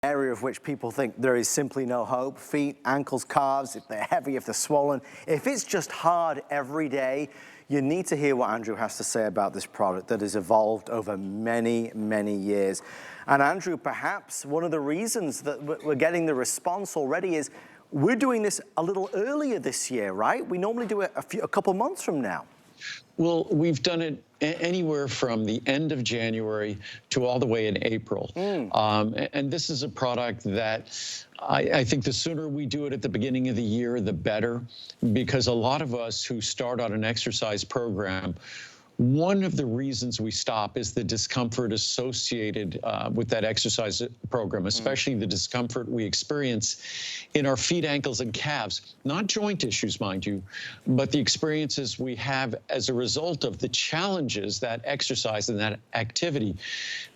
area of which people think there is simply no hope. Feet, ankles, calves, if they're heavy, if they're swollen. If it's just hard every day, you need to hear what Andrew has to say about this product that has evolved over many, many years. And Andrew, perhaps one of the reasons that we're getting the response already is we're doing this a little earlier this year, right? We normally do it a couple months from now. Well, we've done it anywhere from the end of January to all the way in April. And this is a product that I think the sooner we do it at the beginning of the year, the better, because a lot of us who start on an exercise program, one of the reasons we stop is the discomfort associated with that exercise program, especially the discomfort we experience in our feet, ankles, and calves. Not joint issues, mind you, but the experiences we have as a result of the challenges that exercise and that activity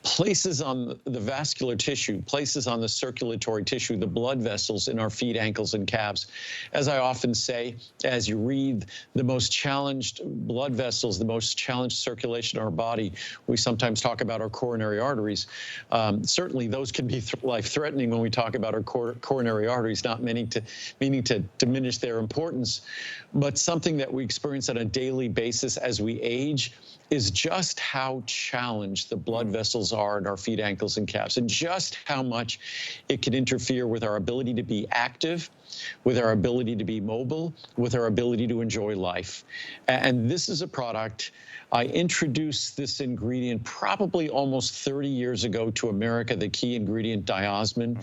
places on the vascular tissue, places on the circulatory tissue, the blood vessels in our feet, ankles, and calves. As I often say, as you read the most challenged blood vessels, the most challenged circulation in our body, we sometimes talk about our coronary arteries. Certainly those can be life-threatening when we talk about our coronary arteries, not meaning to diminish their importance, but something that we experience on a daily basis as we age is just how challenged the blood vessels are in our feet, ankles, and calves, and just how much it can interfere with our ability to be active, with our ability to be mobile, with our ability to enjoy life. And this is a product, I introduced this ingredient probably almost 30 years ago to America, the key ingredient, Diosmin.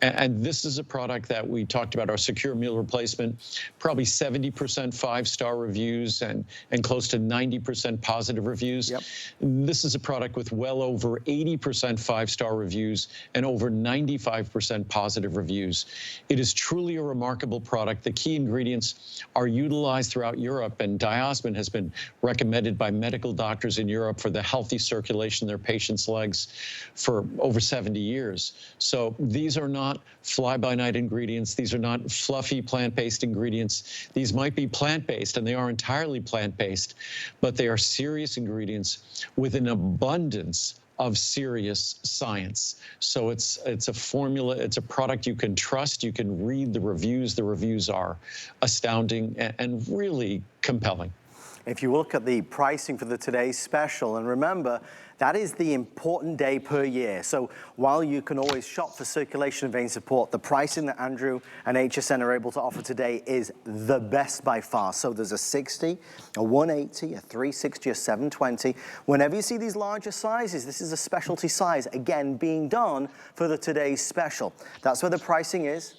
And this is a product that we talked about, our secure meal replacement, probably 70% five-star reviews and close to 90% positive reviews. This is a product with well over 80% five-star reviews and over 95% positive reviews. It is truly a remarkable product. The key ingredients are utilized throughout Europe, and Diosmin has been recommended by medical doctors in Europe for the healthy circulation in their patients' legs for over 70 years. So these are not fly-by-night ingredients. These are not fluffy plant-based ingredients. These might be plant-based, and they are entirely plant-based, but they are serious ingredients with an abundance of serious science. So it's a formula, it's a product you can trust, you can read the reviews. The reviews are astounding and really compelling. If you look at the pricing for the today's special, and remember, that is the important day per year. So while you can always shop for circulation and vein support, the pricing that Andrew and HSN are able to offer today is the best by far. So there's a 60, a 180, a 360, a 720. Whenever you see these larger sizes, this is a specialty size, again, being done for the today's special. That's where the pricing is.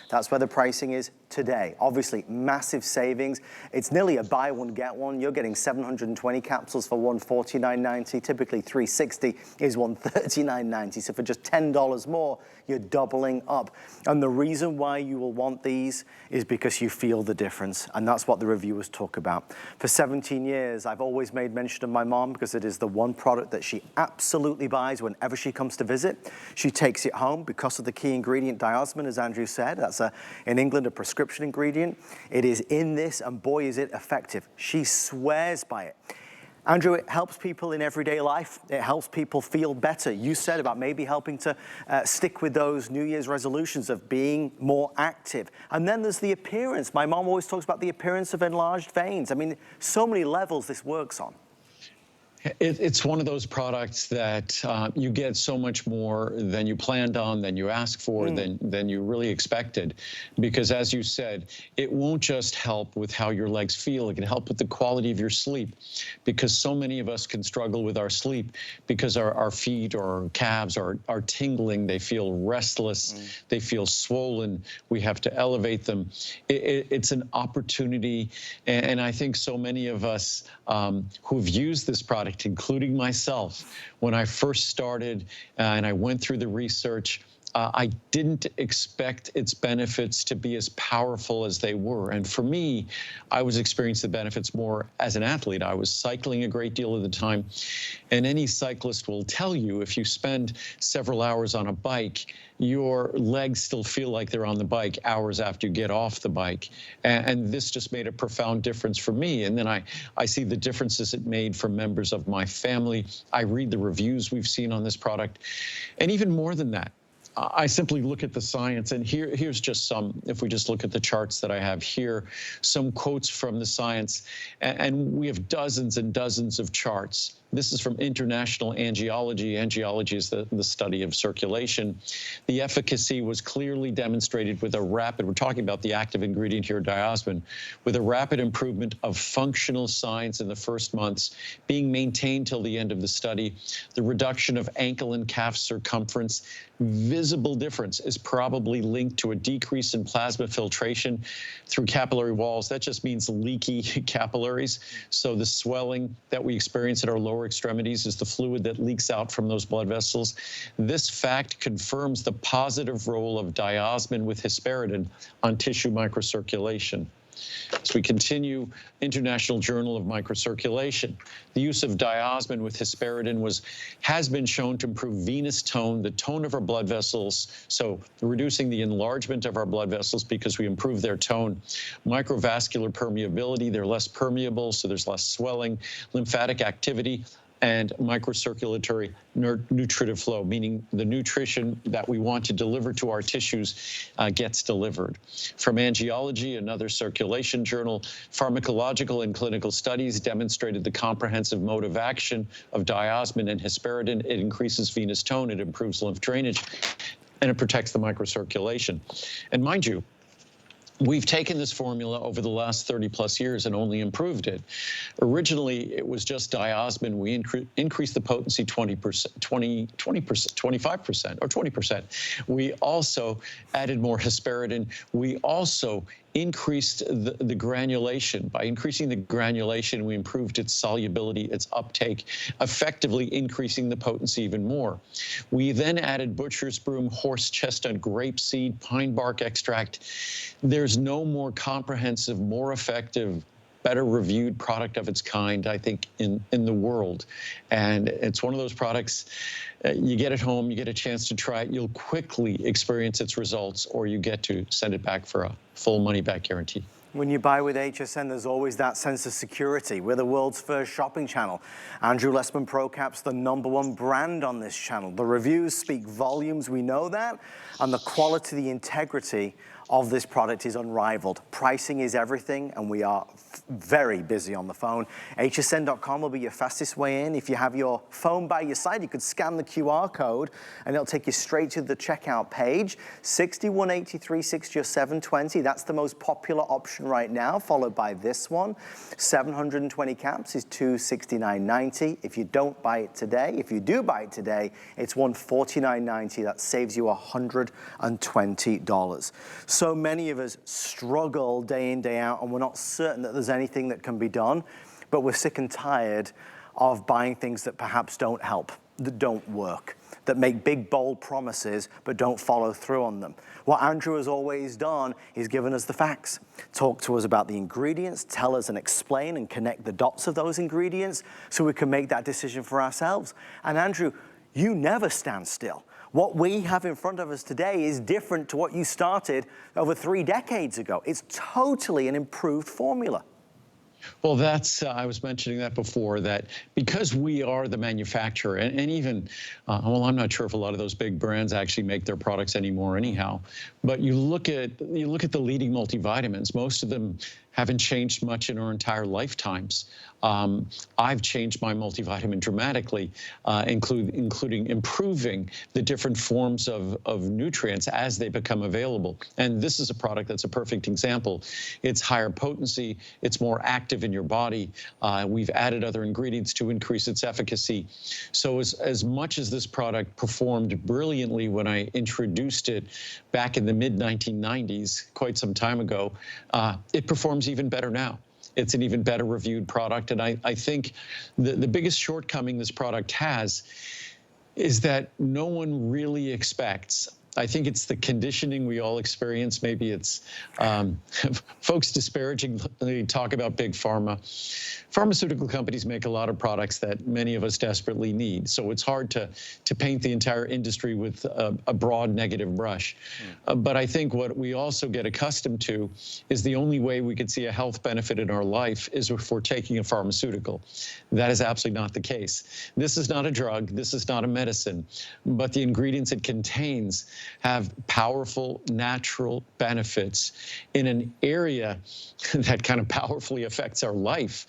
That's where the pricing is today. Obviously, massive savings. It's nearly a buy one, get one. You're getting 720 capsules for $149.90. Typically, 360 is $139.90. So for just $10 more, you're doubling up. And the reason why you will want these is because you feel the difference. And that's what the reviewers talk about. For 17 years, I've always made mention of my mom because it is the one product that she absolutely buys whenever she comes to visit. She takes it home because of the key ingredient, Diosmin, as Andrew said. That's in England, a prescription ingredient. It is in this, and boy, is it effective. She swears by it. Andrew, it helps people in everyday life. It helps people feel better. You said about maybe helping to stick with those New Year's resolutions of being more active. And then there's the appearance. My mom always talks about the appearance of enlarged veins. I mean, so many levels this works on. It's one of those products that you get so much more than you planned on, than you asked for, than you really expected. Because as you said, it won't just help with how your legs feel, it can help with the quality of your sleep. Because so many of us can struggle with our sleep because our feet or our calves are tingling, they feel restless, they feel swollen, we have to elevate them. It's an opportunity, and I think so many of us who've used this product, including myself, when I first started and I went through the research, I didn't expect its benefits to be as powerful as they were. And for me, I was experiencing the benefits more as an athlete. I was cycling a great deal of the time. And any cyclist will tell you, if you spend several hours on a bike, your legs still feel like they're on the bike hours after you get off the bike. And this just made a profound difference for me. And then I see the differences it made for members of my family. I read the reviews we've seen on this product. And even more than that, I simply look at the science, and here's just some, if we just look at the charts that I have here, some quotes from the science, and we have dozens and dozens of charts. This is from International Angiology. Angiology is the study of circulation. The efficacy was clearly demonstrated with a rapid, we're talking about the active ingredient here, Diosmin, with a rapid improvement of functional signs in the first months, being maintained till the end of the study. The reduction of ankle and calf circumference, visible difference, is probably linked to a decrease in plasma filtration through capillary walls. That just means leaky capillaries. So the swelling that we experience at our lower extremities is the fluid that leaks out from those blood vessels. This fact confirms the positive role of Diosmin with hesperidin on tissue microcirculation. As we continue, International Journal of Microcirculation. The use of Diosmin with hesperidin has been shown to improve venous tone, the tone of our blood vessels, so reducing the enlargement of our blood vessels because we improve their tone. Microvascular permeability, they're less permeable, so there's less swelling. Lymphatic activity, and microcirculatory nutritive flow, meaning the nutrition that we want to deliver to our tissues gets delivered. From Angiology, another circulation journal, pharmacological and clinical studies demonstrated the comprehensive mode of action of Diosmin and hesperidin. It increases venous tone, it improves lymph drainage, and it protects the microcirculation. And mind you, we've taken this formula over the last 30+ years and only improved it. Originally, it was just Diosmin. We increased the potency 20%, 25%, or 20%. We also added more hesperidin. We also increased the granulation. By increasing the granulation, we improved its solubility, its uptake, effectively increasing the potency even more. We then added butcher's broom, horse chestnut, grapeseed, pine bark extract. There's no more comprehensive, more effective, better reviewed product of its kind, I think, in the world. And it's one of those products, you get it home, you get a chance to try it, you'll quickly experience its results, or you get to send it back for a full money-back guarantee. When you buy with HSN, there's always that sense of security. We're the world's first shopping channel. Andrew Lessman ProCap's the #1 brand on this channel. The reviews speak volumes, we know that, and the quality, the integrity of this product is unrivaled. Pricing is everything, and we are very busy on the phone. hsn.com will be your fastest way in. If you have your phone by your side, you could scan the QR code, and it'll take you straight to the checkout page. $61.83, $60 or $7.20. That's the most popular option right now, followed by this one. 720 caps is $269.90. If you don't buy it today, if you do buy it today, it's $149.90. That saves you $120. So many of us struggle day in, day out, and we're not certain that there's anything that can be done, but we're sick and tired of buying things that perhaps don't help, that don't work, that make big, bold promises, but don't follow through on them. What Andrew has always done is given us the facts, talk to us about the ingredients, tell us and explain and connect the dots of those ingredients so we can make that decision for ourselves. And Andrew, you never stand still. What we have in front of us today is different to what you started over 3 decades ago. It's totally an improved formula. Well, that's, I was mentioning that before, that because we are the manufacturer, and even, well, I'm not sure if a lot of those big brands actually make their products anymore anyhow, but you look at the leading multivitamins, most of them haven't changed much in our entire lifetimes. I've changed my multivitamin dramatically, including improving the different forms of nutrients as they become available. And this is a product that's a perfect example. It's higher potency, it's more active in your body. We've added other ingredients to increase its efficacy. So as much as this product performed brilliantly when I introduced it back in the mid-1990s, quite some time ago, it performs even better now. It's an even better reviewed product. And I think the biggest shortcoming this product has is that no one really expects. I think it's the conditioning we all experience. Maybe it's folks disparagingly talk about big pharma. Pharmaceutical companies make a lot of products that many of us desperately need. So it's hard to paint the entire industry with a broad negative brush. But I think what we also get accustomed to is the only way we could see a health benefit in our life is if we're taking a pharmaceutical. That is absolutely not the case. This is not a drug. This is not a medicine. But the ingredients it contains have powerful natural benefits in an area that kind of powerfully affects our life.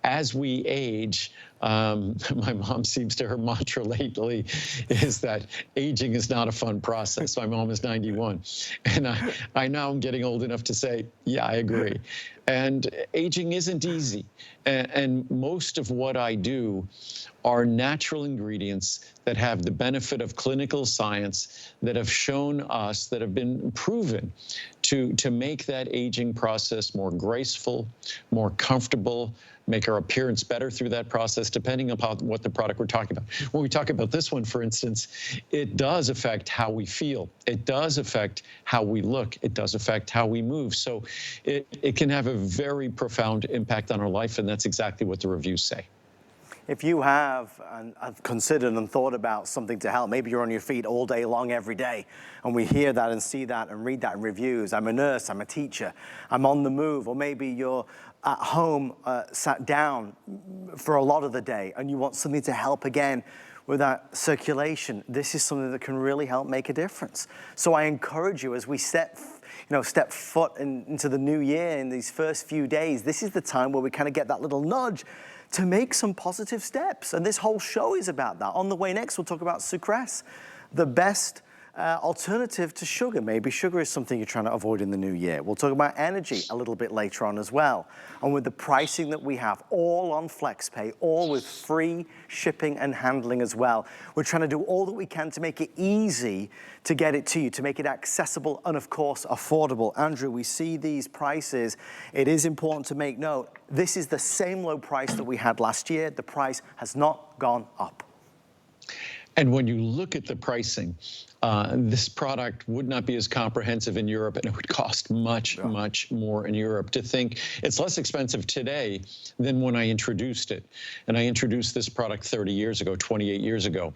As we age, my mom seems to, her mantra lately is that aging is not a fun process. My mom is 91. And I now am getting old enough to say, yeah, I agree. And aging isn't easy. And most of what I do are natural ingredients that have the benefit of clinical science that have shown us, that have been proven to make that aging process more graceful, more comfortable, make our appearance better through that process, depending upon what the product we're talking about. When we talk about this one, for instance, it does affect how we feel. It does affect how we look. It does affect how we move. So it can have a very profound impact on our life, and that's exactly what the reviews say. If you have considered and thought about something to help, maybe you're on your feet all day long every day, and we hear that and see that and read that in reviews. I'm a nurse, I'm a teacher, I'm on the move, or maybe you're at home sat down for a lot of the day and you want something to help again with that circulation. This is something that can really help make a difference. So I encourage you, as we step foot into the new year in these first few days, this is the time where we kind of get that little nudge to make some positive steps. And this whole show is about that. On the way next, we'll talk about sucrase, the best alternative to sugar. Maybe sugar is something you're trying to avoid in the new year. We'll talk about energy a little bit later on as well. And with the pricing that we have, all on FlexPay, all with free shipping and handling as well. We're trying to do all that we can to make it easy to get it to you, to make it accessible and, of course, affordable. Andrew, we see these prices. It is important to make note. This is the same low price that we had last year. The price has not gone up. And when you look at the pricing, this product would not be as comprehensive in Europe, and it would cost much more in Europe. To think it's less expensive today than when I introduced it. And I introduced this product 30 years ago, 28 years ago.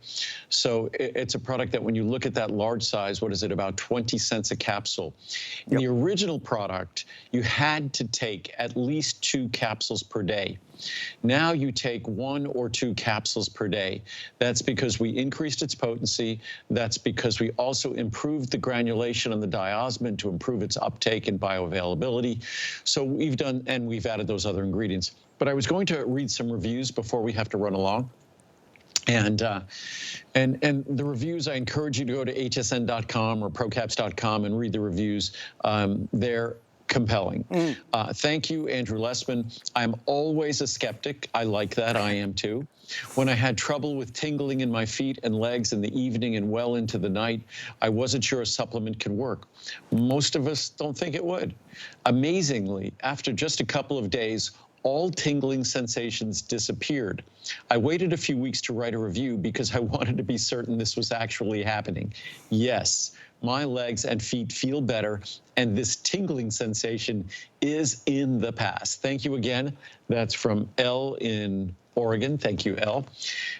So it's a product that when you look at that large size, what is it, about 20 cents a capsule? In the original product, you had to take at least 2 capsules per day. Now you take 1 or 2 capsules per day. That's because we increased its potency. That's because we also improved the granulation on the Diosmin to improve its uptake and bioavailability. So we've done, and we've added those other ingredients. But I was going to read some reviews before we have to run along. And the reviews, I encourage you to go to hsn.com or procaps.com and read the reviews. They're compelling. Thank you, Andrew Lessman. I'm always a skeptic. I like that. I am too. When I had trouble with tingling in my feet and legs in the evening and well into the night, I wasn't sure a supplement could work. Most of us don't think it would. Amazingly, after just a couple of days, all tingling sensations disappeared. I waited a few weeks to write a review because I wanted to be certain this was actually happening. Yes, my legs and feet feel better, and this tingling sensation is in the past. Thank you again. That's from Elle in Oregon. Thank you, Elle.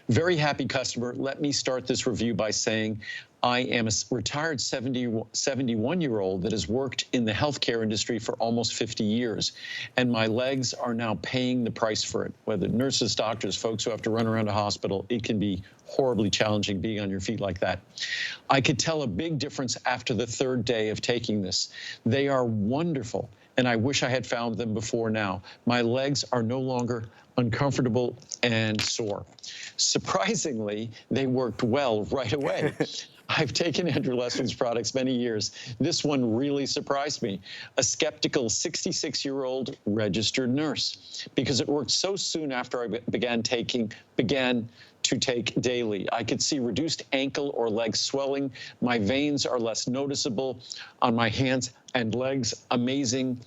Very happy customer. Let me start this review by saying I am a retired 71-year-old that has worked in the healthcare industry for almost 50 years, and my legs are now paying the price for it. Whether nurses, doctors, folks who have to run around a hospital, it can be horribly challenging being on your feet like that. I could tell a big difference after the 3rd day of taking this. They are wonderful, and I wish I had found them before now. My legs are no longer uncomfortable and sore. Surprisingly, they worked well right away. I've taken Andrew Lessman's products many years. This one really surprised me. A skeptical 66-year-old registered nurse, because it worked so soon after I began to take daily. I could see reduced ankle or leg swelling. My veins are less noticeable on my hands and legs. Amazing.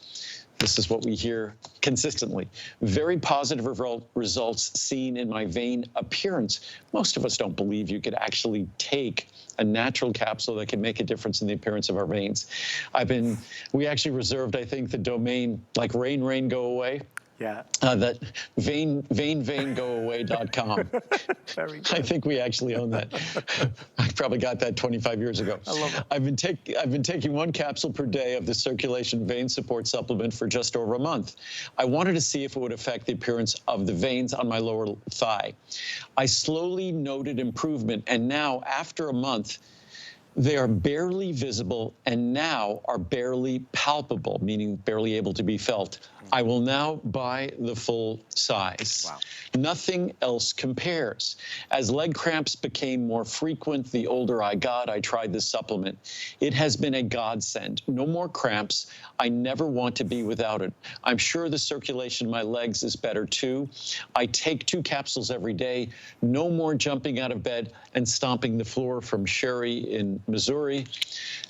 This is what we hear consistently. Very positive results seen in my vein appearance. Most of us don't believe you could actually take a natural capsule that can make a difference in the appearance of our veins. We actually reserved, I think, the domain like rain, rain, go away. Yeah. That vaingoaway.com. Very good. I think we actually own that. I probably got that 25 years ago. I love it. I've been taking 1 capsule per day of the circulation vein support supplement for just over a month. I wanted to see if it would affect the appearance of the veins on my lower thigh. I slowly noted improvement, and now after a month, They are barely visible and now are barely palpable, meaning barely able to be felt. I will now buy the full size. Wow. Nothing else compares. As leg cramps became more frequent, the older I got, I tried this supplement. It has been a godsend. No more cramps. I never want to be without it. I'm sure the circulation in my legs is better too. I take 2 capsules every day. No more jumping out of bed and stomping the floor from Sherry in Missouri.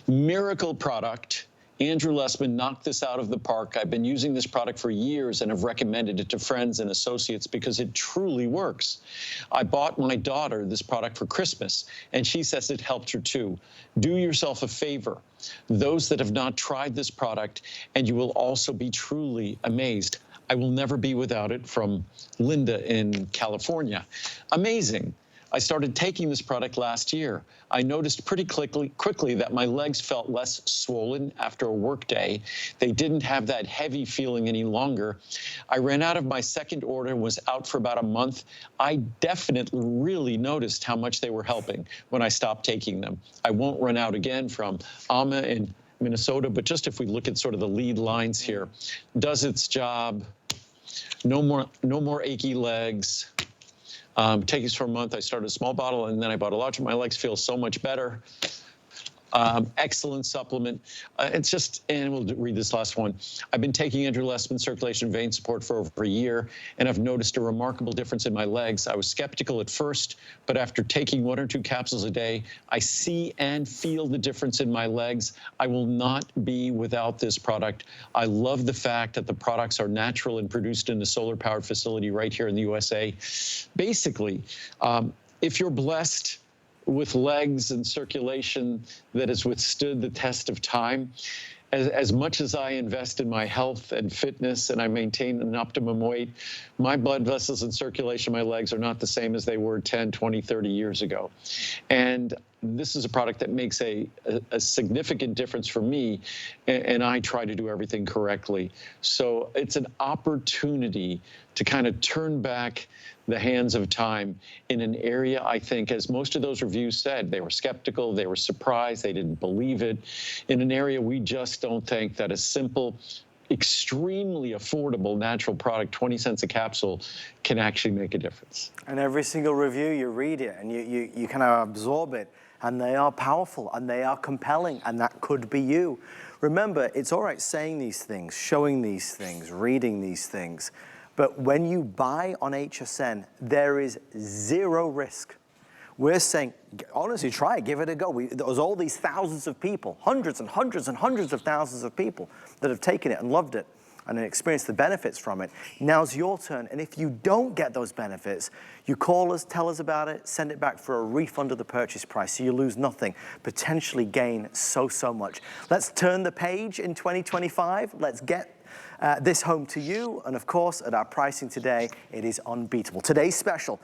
Miracle product. Andrew Lessman knocked this out of the park. I've been using this product for years and have recommended it to friends and associates because it truly works. I bought my daughter this product for Christmas, and she says it helped her too. Do yourself a favor. Those that have not tried this product, and you will also be truly amazed. I will never be without it, from Linda in California. Amazing. I started taking this product last year. I noticed pretty quickly that my legs felt less swollen after a work day. They didn't have that heavy feeling any longer. I ran out of my second order and was out for about a month. I definitely really noticed how much they were helping when I stopped taking them. I won't run out again, from Amma in Minnesota, but just if we look at sort of the lead lines here, does its job. No more achy legs. Take this for a month. I started a small bottle and then I bought a large. My legs feel so much better. Excellent supplement. It's just, and we'll read this last one. I've been taking Andrew Lessman circulation vein support for over a year, and I've noticed a remarkable difference in my legs. I was skeptical at first, but after taking 1 or 2 capsules a day, I see and feel the difference in my legs. I will not be without this product. I love the fact that the products are natural and produced in a solar-powered facility right here in the USA. Basically, if you're blessed with legs and circulation that has withstood the test of time, as much as I invest in my health and fitness and I maintain an optimum weight, my blood vessels and circulation in my legs are not the same as they were 10, 20, 30 years ago. And this is a product that makes a significant difference for me, and I try to do everything correctly. So it's an opportunity to kind of turn back the hands of time in an area, I think, as most of those reviews said, they were skeptical, they were surprised, they didn't believe it, in an area we just don't think that a simple, extremely affordable natural product, 20 cents a capsule, can actually make a difference. And every single review, you read it and you kind of absorb it, and they are powerful and they are compelling, and that could be you. Remember, it's all right saying these things, showing these things, reading these things, but when you buy on HSN, there is 0 risk. We're saying, honestly, try it, give it a go. There's all these thousands of people, hundreds and hundreds and hundreds of thousands of people that have taken it and loved it and experienced the benefits from it. Now's your turn. And if you don't get those benefits, you call us, tell us about it, send it back for a refund of the purchase price, so you lose nothing, potentially gain so much. Let's turn the page in 2025. Let's get this home to you. And of course, at our pricing today, it is unbeatable. Today's special,